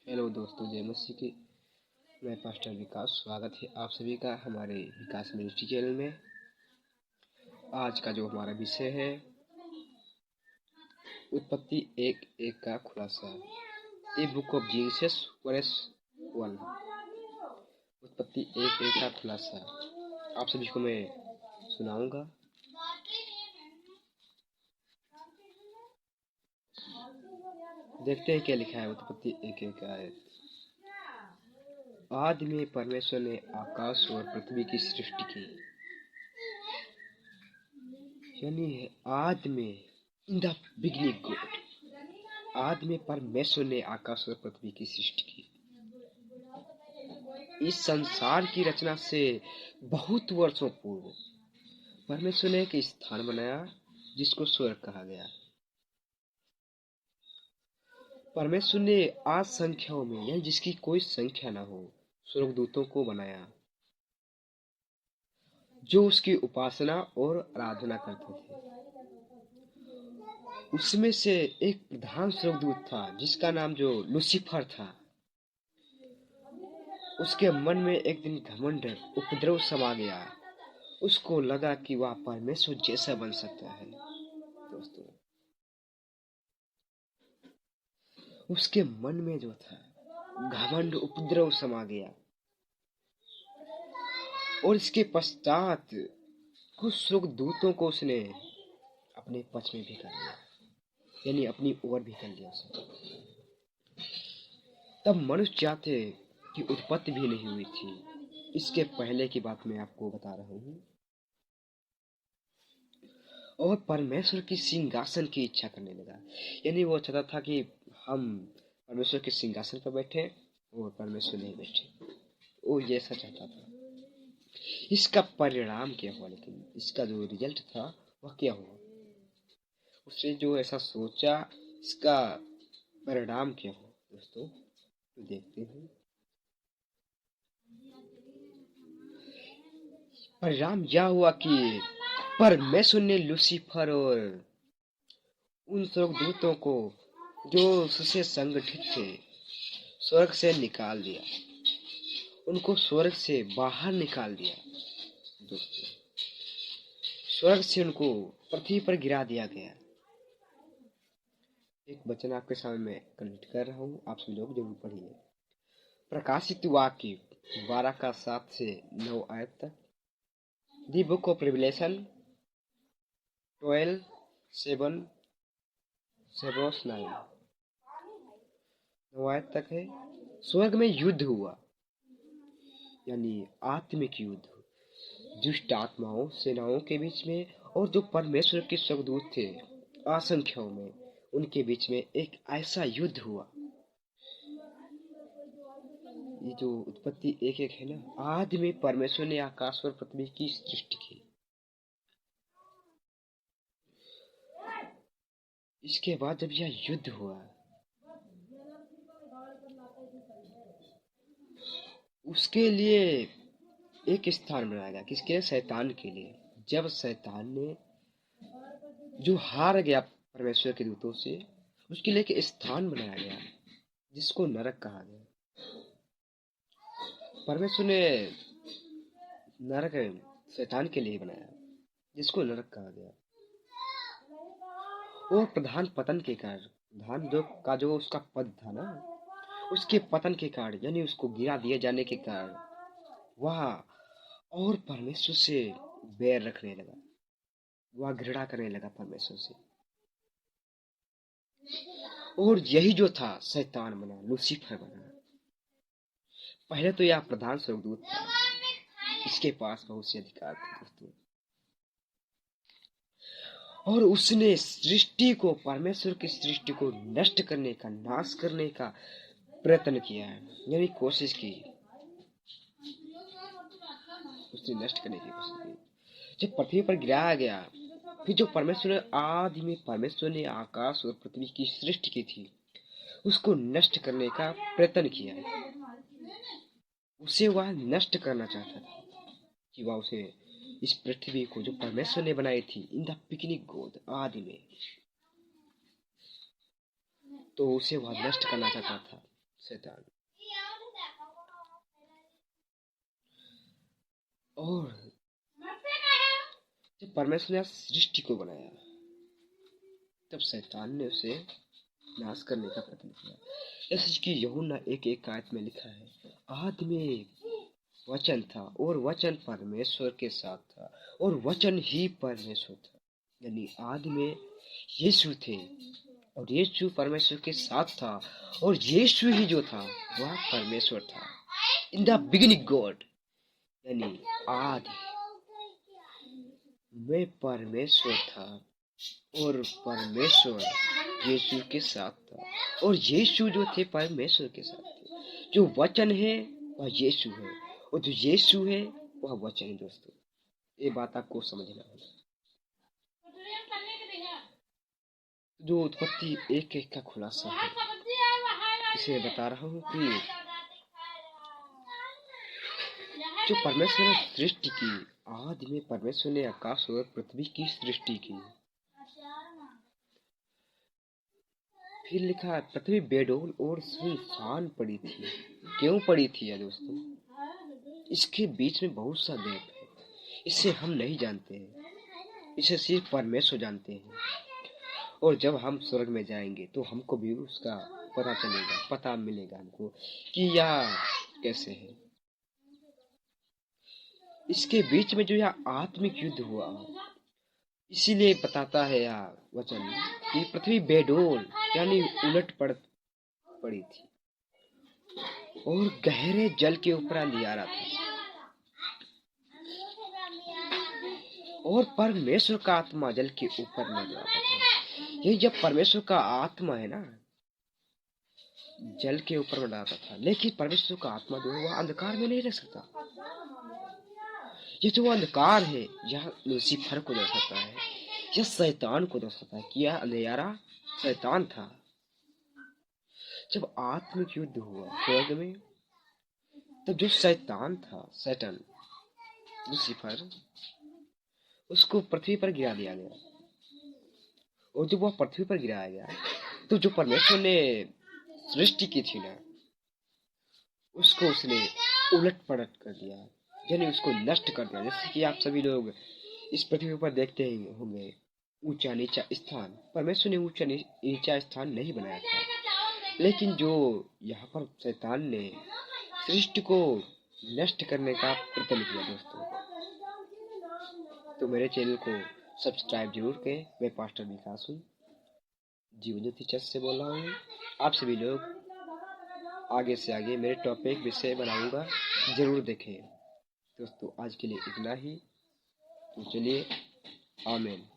Hello दोस्तों, जय मसीह की। मैं पास्टर विकास। स्वागत है आप सभी का हमारे विकास मिनिस्ट्री चैनल में। आज का जो हमारा विषय है, उत्पत्ति 1:1 का खुलासा। The book of Jesus verse 1। उत्पत्ति 1:1 का खुलासा आप सभी को मैं सुनाऊंगा। देखते हैं क्या लिखा है उत्पत्ति 1:1 का। आदि में परमेश्वर ने आकाश और पृथ्वी की सृष्टि की। यानी आदि में, इन द बिगिनिंग गॉड, आदि में परमेश्वर ने आकाश और पृथ्वी की सृष्टि की। इस संसार की रचना से बहुत वर्षों पूर्व परमेश्वर ने एक स्थान बनाया जिसको स्वर्ग कहा गया। परमेश्वर ने आज संख्याओं में, यानी जिसकी कोई संख्या ना हो, स्वर्गदूतों को बनाया जो उसकी उपासना और आराधना करते थे। उसमें से एक प्रधान स्वर्गदूत था जिसका नाम जो लूसीफर था। उसके मन में एक दिन घमंड, उपद्रव समा गया। उसको लगा कि वह परमेश्वर जैसा बन सकता है। दोस्तों, उसके मन में जो था घमंड, उपद्रव समा गया। और इसके पश्चात कुछ स्वर्गदूतों को उसने अपने पक्ष में भी कर लिया, यानी अपनी ओर भी कर लिया उसने। तब मनुष्य जाते की उत्पत्ति भी नहीं हुई थी। इसके पहले की बात मैं आपको बता रहा हूँ। और परमेश्वर की सिंहासन की इच्छा करने लगा, यानी वो चाहता था कि हम परमेश्वर के सिंहासन पर बैठे और परमेश्वर नहीं बैठे। वो ये ऐसा चाहता था। इसका परिणाम क्या हुआ, लेकिन इसका जो रिजल्ट था वह क्या हुआ? उसने जो ऐसा सोचा, इसका परिणाम क्या हुआ दोस्तों, तो देखते हैं। परिणाम यह हुआ कि परमेश्वर ने लूसीफर और उन स्वर्गदूतों को जो उससे संगठित थे स्वर्ग से निकाल दिया। उनको स्वर्ग से बाहर निकाल दिया दोस्तों। स्वर्ग से उनको पृथ्वी पर गिरा दिया गया। एक वचन आपके सामने मैं कनेक्ट कर रहा हूँ, आप सब लोग जरूर पढ़िए। प्रकाशित वाक्य 12 का 7 से 9 आयत तक। दी बुक ऑफ रिवलेशन 12 7 9 आयत तक है। स्वर्ग में युद्ध हुआ, यानी आत्मिक युद्ध, दुष्ट आत्माओं, सेनाओं के बीच में, और जो परमेश्वर के स्वर्गदूत थे असंख्यों में, उनके बीच में एक ऐसा युद्ध हुआ। ये जो उत्पत्ति 1:1 है ना, आदि में परमेश्वर ने आकाश और पृथ्वी की सृष्टि की। इसके बाद जब यह युद्ध हुआ, उसके लिए एक स्थान बनाया गया। किसके लिए? शैतान के लिए। जब शैतान ने जो हार गया परमेश्वर के दूतों से, उसके लिए एक स्थान बनाया गया जिसको नरक कहा गया। परमेश्वर ने नरक शैतान के लिए बनाया जिसको नरक कहा गया। वो प्रधान पतन के कारण, प्रधान जो उसका पद था ना, उसके पतन के कारण, यानी उसको गिरा दिए जाने के कारण वह और परमेश्वर से बैर रखने लगा। वह घृणा करने लगा परमेश्वर से। और यही जो था शैतान बना, लूसीफर बना। पहले तो यह प्रधान स्वर्गदूत था, इसके पास बहुत से अधिकार थे दोस्तों। और उसने सृष्टि को, परमेश्वर की सृष्टि को नष्ट करने का, नाश करने का प्रयत्न किया है, यानी कोशिश की। उसने नष्ट करने की कोशिश की। जब पृथ्वी पर गिराया गया, फिर जो परमेश्वर ने आदि में परमेश्वर ने आकाश और पृथ्वी की सृष्टि की थी, उसको नष्ट करने का प्रयत्न किया। उसे वह नष्ट करना चाहता था कि वह उसे, इस पृथ्वी को जो परमेश्वर ने बनाई थी इन द बिगिनिंग गॉड, आदि में, तो उसे वह नष्ट करना चाहता था शैतान। और जब परमेश्वर ने सृष्टि को बनाया तब शैतान ने उसे नाश करने का प्रयत्न किया। जैसे कि यूहन्ना 1:1 आयत में लिखा है, आदि में वचन था और वचन परमेश्वर के साथ था और वचन ही परमेश्वर था। यानी आदि में यीशु थे और यीशु परमेश्वर के साथ था और यीशु ही जो था वह परमेश्वर था। इन द बिगिनिंग गॉड, यानी आदि में परमेश्वर था और परमेश्वर यीशु के साथ था और यीशु जो थे परमेश्वर के साथ थे। जो वचन है वह यीशु है और जो यीशु है वह वचन है। दोस्तों, ये बात आपको समझना होगा। जो उत्पत्ति 1:1 का खुलासा है, इसे बता रहा हूँ कि जो परमेश्वर ने सृष्टि की, आदि में परमेश्वर ने आकाश और पृथ्वी की सृष्टि की। फिर लिखा है पृथ्वी बेडौल और सुनसान पड़ी थी। क्यों पड़ी थी या दोस्तों? इसके बीच में बहुत सा गैप है, इसे हम नहीं जानते हैं, इसे सिर्फ परमेश्वर जानते हैं। और जब हम स्वर्ग में जाएंगे तो हमको भी उसका पता चलेगा, पता मिलेगा हमको कि यह कैसे है। इसके बीच में जो यह आत्मिक युद्ध हुआ, इसीलिए बताता है यह वचन कि पृथ्वी बेडौल यानी उलट पड़ी थी और गहरे जल के ऊपर अंधियारा था और परमेश्वर का आत्मा जल के ऊपर मंडराता था। ये जब परमेश्वर का आत्मा है ना, जल के ऊपर मंडराता था, लेकिन परमेश्वर का आत्मा जो है वह अंधकार में नहीं रह सकता। ये जो अंधकार है यह लूसीफर को दर्शाता है, यह शैतान को दर्शाता है कि यह अंधियारा शैतान था। जब आत्मिक युद्ध हुआ स्वर्ग में, तब जो शैतान था, सैटन, लूसीफर, उसको पृथ्वी पर गिरा दिया गया। और जब वह पृथ्वी पर गिराया गया तो जो परमेश्वर ने सृष्टि की थी ना, उसको उसने उलट पलट कर दिया, यानी उसको नष्ट कर दिया। जैसे कि आप सभी लोग इस पृथ्वी पर देखते ही होंगे ऊंचा नीचा स्थान। परमेश्वर ने ऊंचा नीचा स्थान नहीं बनाया था, लेकिन जो यहाँ पर शैतान ने सृष्टि को नष्ट करने का प्रयत्न किया। दोस्तों, तो मेरे चैनल को सब्सक्राइब जरूर करें। मैं पास्टर विकास हूँ, जीवन ज्योति चर्च से बोल रहा हूँ। आप सभी लोग आगे से आगे मेरे टॉपिक विषय बनाऊंगा, जरूर देखें। दोस्तों, आज के लिए इतना ही। तो चलिए, आमीन।